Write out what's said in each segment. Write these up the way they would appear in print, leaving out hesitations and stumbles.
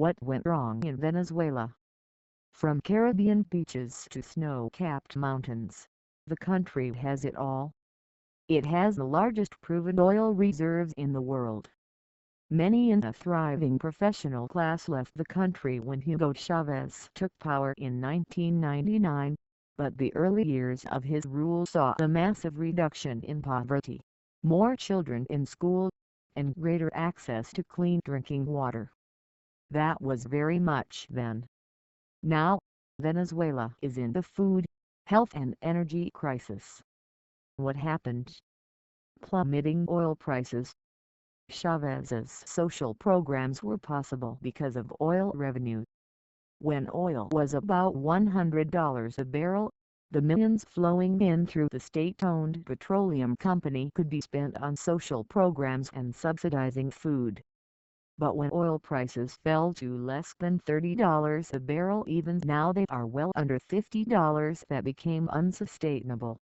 What went wrong in Venezuela? From Caribbean beaches to snow-capped mountains, the country has it all. It has the largest proven oil reserves in the world. Many in a thriving professional class left the country when Hugo Chavez took power in 1999, but the early years of his rule saw a massive reduction in poverty, more children in school, and greater access to clean drinking water. That was very much then. Now, Venezuela is in the food, health and energy crisis. What happened? Plummeting oil prices. Chavez's social programs were possible because of oil revenue. When oil was about $100 a barrel, the millions flowing in through the state-owned petroleum company could be spent on social programs and subsidizing food. But when oil prices fell to less than $30 a barrel, even now they are well under $50, that became unsustainable.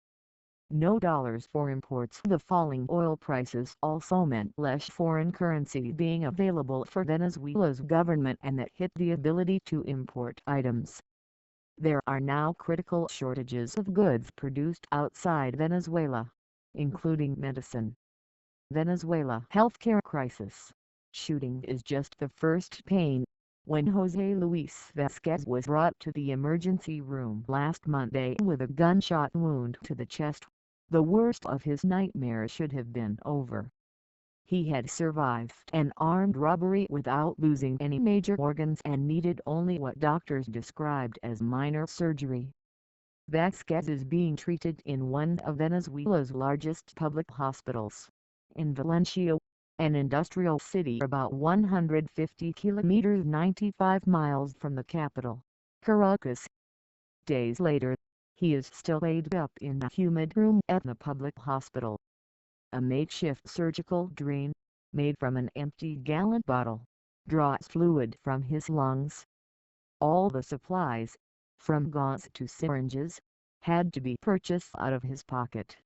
No dollars for imports. The falling oil prices also meant less foreign currency being available for Venezuela's government, and that hit the ability to import items. There are now critical shortages of goods produced outside Venezuela, including medicine. Venezuela healthcare crisis. Shooting is just the first pain. When Jose Luis Vasquez was brought to the emergency room last Monday with a gunshot wound to the chest, the worst of his nightmares should have been over. He had survived an armed robbery without losing any major organs and needed only what doctors described as minor surgery. Vasquez is being treated in one of Venezuela's largest public hospitals, in Valencia, an industrial city about 150 kilometers 95 miles from the capital, Caracas. Days later, he is still laid up in a humid room at the public hospital. A makeshift surgical drain, made from an empty gallon bottle, draws fluid from his lungs. All the supplies, from gauze to syringes, had to be purchased out of his pocket.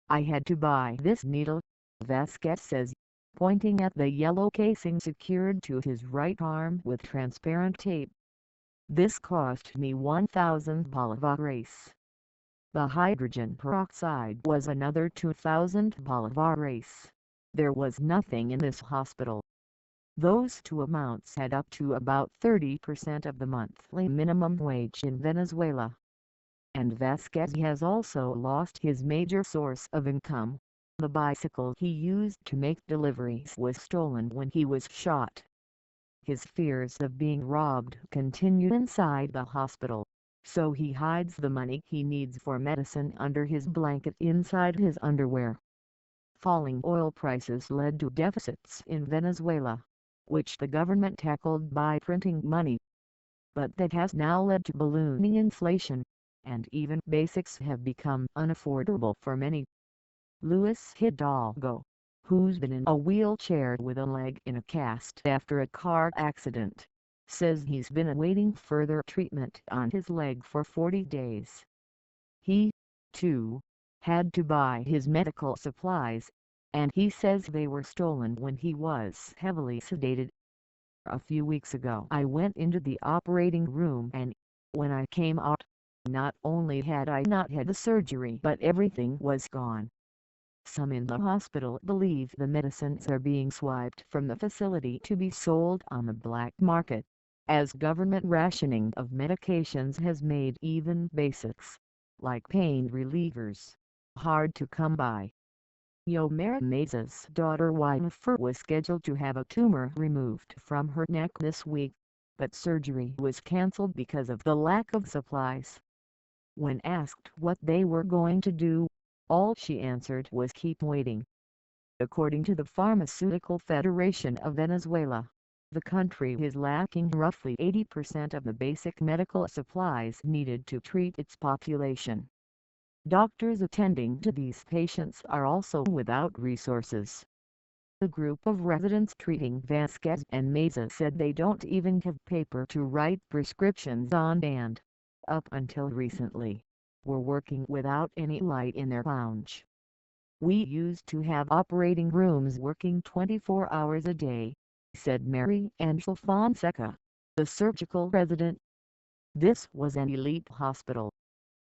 "I had to buy this needle," Vasquez says, pointing at the yellow casing secured to his right arm with transparent tape. "This cost me 1,000 bolívares. The hydrogen peroxide was another 2,000 bolívares. There was nothing in this hospital." Those two amounts add up to about 30% of the monthly minimum wage in Venezuela. And Vasquez has also lost his major source of income. The bicycle he used to make deliveries was stolen when he was shot. His fears of being robbed continue inside the hospital, so he hides the money he needs for medicine under his blanket inside his underwear. Falling oil prices led to deficits in Venezuela, which the government tackled by printing money. But that has now led to ballooning inflation, and even basics have become unaffordable for many. Luis Hidalgo, who's been in a wheelchair with a leg in a cast after a car accident, says he's been awaiting further treatment on his leg for 40 days. He, too, had to buy his medical supplies, and he says they were stolen when he was heavily sedated. "A few weeks ago I went into the operating room, and when I came out, not only had I not had the surgery but everything was gone." Some in the hospital believe the medicines are being swiped from the facility to be sold on the black market, as government rationing of medications has made even basics, like pain relievers, hard to come by. Yomera Meza's daughter Jennifer was scheduled to have a tumor removed from her neck this week, but surgery was cancelled because of the lack of supplies. When asked what they were going to do, all she answered was keep waiting. According to the Pharmaceutical Federation of Venezuela, the country is lacking roughly 80% of the basic medical supplies needed to treat its population. Doctors attending to these patients are also without resources. The group of residents treating Vasquez and Meza said they don't even have paper to write prescriptions on, and, up until recently, were working without any light in their lounge. "We used to have operating rooms working 24 hours a day," said Mary Angel Fonseca, the surgical resident. This was an elite hospital.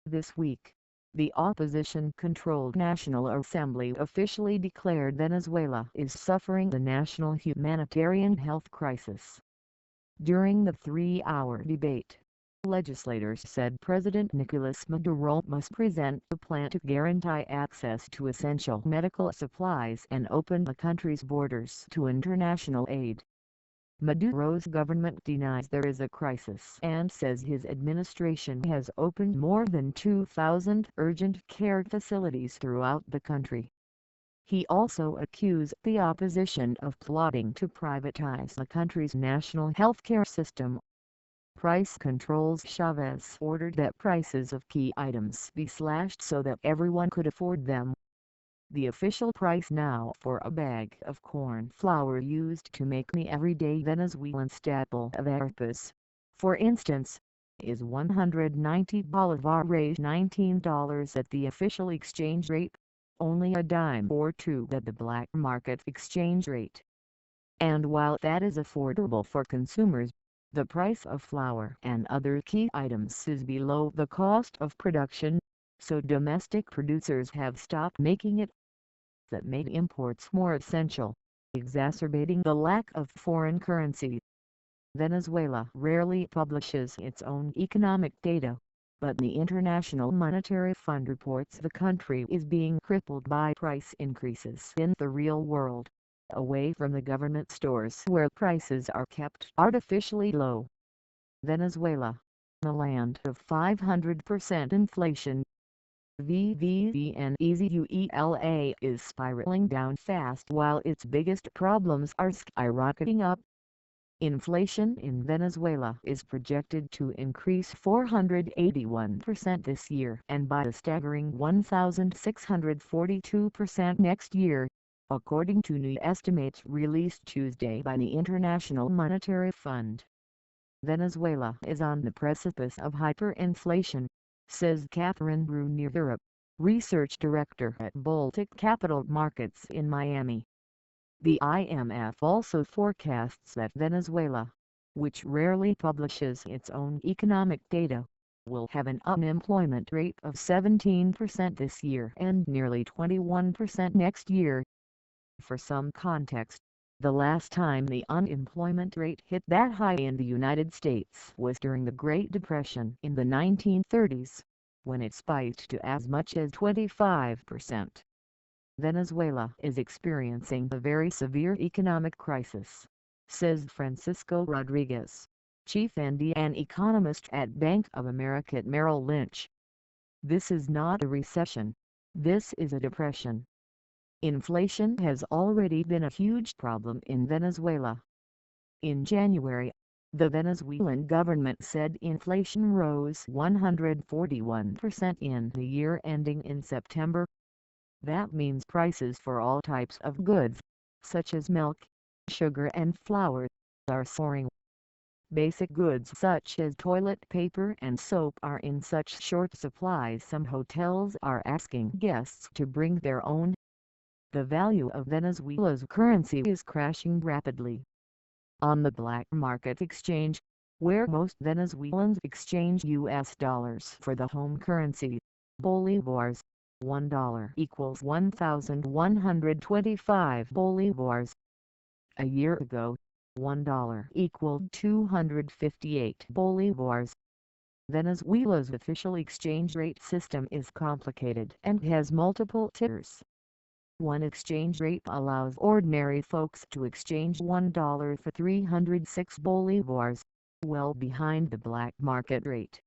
This week, the opposition-controlled National Assembly officially declared Venezuela is suffering the national humanitarian health crisis. During the 3-hour debate, legislators said President Nicolas Maduro must present a plan to guarantee access to essential medical supplies and open the country's borders to international aid. Maduro's government denies there is a crisis and says his administration has opened more than 2,000 urgent care facilities throughout the country. He also accused the opposition of plotting to privatize the country's national healthcare system. Price controls. Chavez ordered that prices of key items be slashed so that everyone could afford them. The official price now for a bag of corn flour used to make the everyday Venezuelan staple of arepas, for instance, is $190 bolivares, $19 at the official exchange rate, only a dime or two at the black market exchange rate. And while that is affordable for consumers, the price of flour and other key items is below the cost of production, so domestic producers have stopped making it. That made imports more essential, exacerbating the lack of foreign currency. Venezuela rarely publishes its own economic data, but the International Monetary Fund reports the country is being crippled by price increases in the real world, away from the government stores where prices are kept artificially low. Venezuela, a land of 500% inflation, Venezuela is spiraling down fast while its biggest problems are skyrocketing up. Inflation in Venezuela is projected to increase 481% this year and by a staggering 1,642% next year, according to new estimates released Tuesday by the International Monetary Fund. Venezuela is on the precipice of hyperinflation, says Catherine Brunier, research director at Baltic Capital Markets in Miami. The IMF also forecasts that Venezuela, which rarely publishes its own economic data, will have an unemployment rate of 17% this year and nearly 21% next year. For some context, the last time the unemployment rate hit that high in the United States was during the Great Depression in the 1930s, when it spiked to as much as 25%. Venezuela is experiencing a very severe economic crisis, says Francisco Rodriguez, chief Andean economist at Bank of America Merrill Lynch. This is not a recession, this is a depression. Inflation has already been a huge problem in Venezuela. In January, the Venezuelan government said inflation rose 141% in the year ending in September. That means prices for all types of goods, such as milk, sugar and flour, are soaring. Basic goods such as toilet paper and soap are in such short supply some hotels are asking guests to bring their own. The value of Venezuela's currency is crashing rapidly. On the black market exchange, where most Venezuelans exchange US dollars for the home currency, bolivars, $1 equals 1,125 bolivars. A year ago, $1 equaled 258 bolivars. Venezuela's official exchange rate system is complicated and has multiple tiers. One exchange rate allows ordinary folks to exchange $1 for 306 bolivars, well behind the black market rate.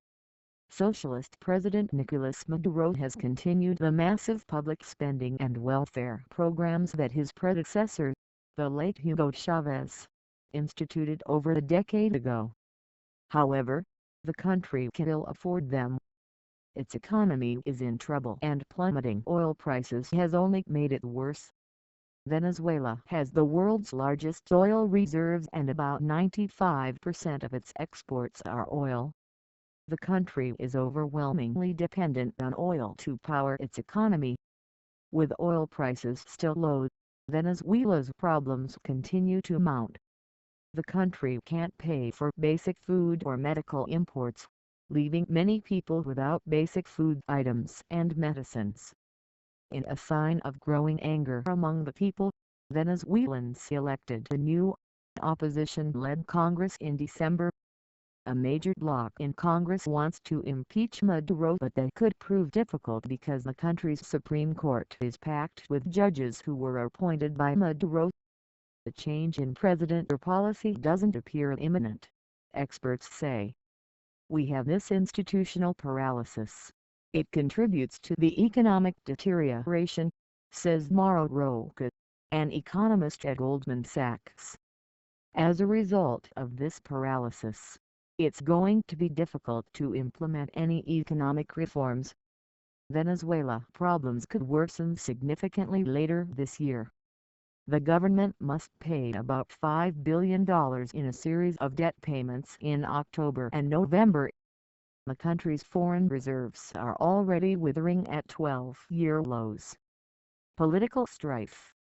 Socialist President Nicolas Maduro has continued the massive public spending and welfare programs that his predecessor, the late Hugo Chavez, instituted over a decade ago. However, the country can ill afford them. Its economy is in trouble and plummeting oil prices has only made it worse. Venezuela has the world's largest oil reserves and about 95% of its exports are oil. The country is overwhelmingly dependent on oil to power its economy. With oil prices still low, Venezuela's problems continue to mount. The country can't pay for basic food or medical imports, leaving many people without basic food items and medicines. In a sign of growing anger among the people, Venezuelans elected a new, opposition-led Congress in December. A major bloc in Congress wants to impeach Maduro, but that could prove difficult because the country's Supreme Court is packed with judges who were appointed by Maduro. The change in president or policy doesn't appear imminent, experts say. We have this institutional paralysis. It contributes to the economic deterioration, says Mauro Roca, an economist at Goldman Sachs. As a result of this paralysis, it's going to be difficult to implement any economic reforms. Venezuela problems could worsen significantly later this year. The government must pay about $5 billion in a series of debt payments in October and November. The country's foreign reserves are already withering at 12-year lows. Political strife.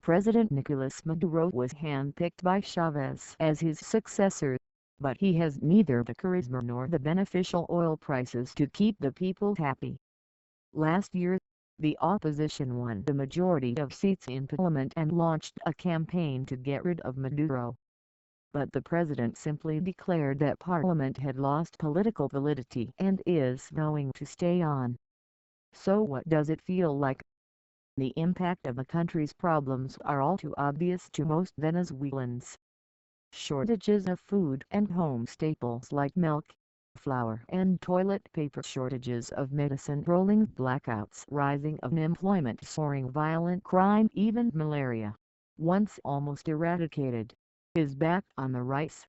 President Nicolas Maduro was handpicked by Chavez as his successor, but he has neither the charisma nor the beneficial oil prices to keep the people happy. Last year, the opposition won the majority of seats in parliament and launched a campaign to get rid of Maduro. But the president simply declared that parliament had lost political validity and is going to stay on. So what does it feel like? The impact of the country's problems are all too obvious to most Venezuelans. Shortages of food and home staples like milk, flour and toilet paper, shortages of medicine, rolling blackouts, rising unemployment, soaring violent crime, even malaria, once almost eradicated, is back on the rise.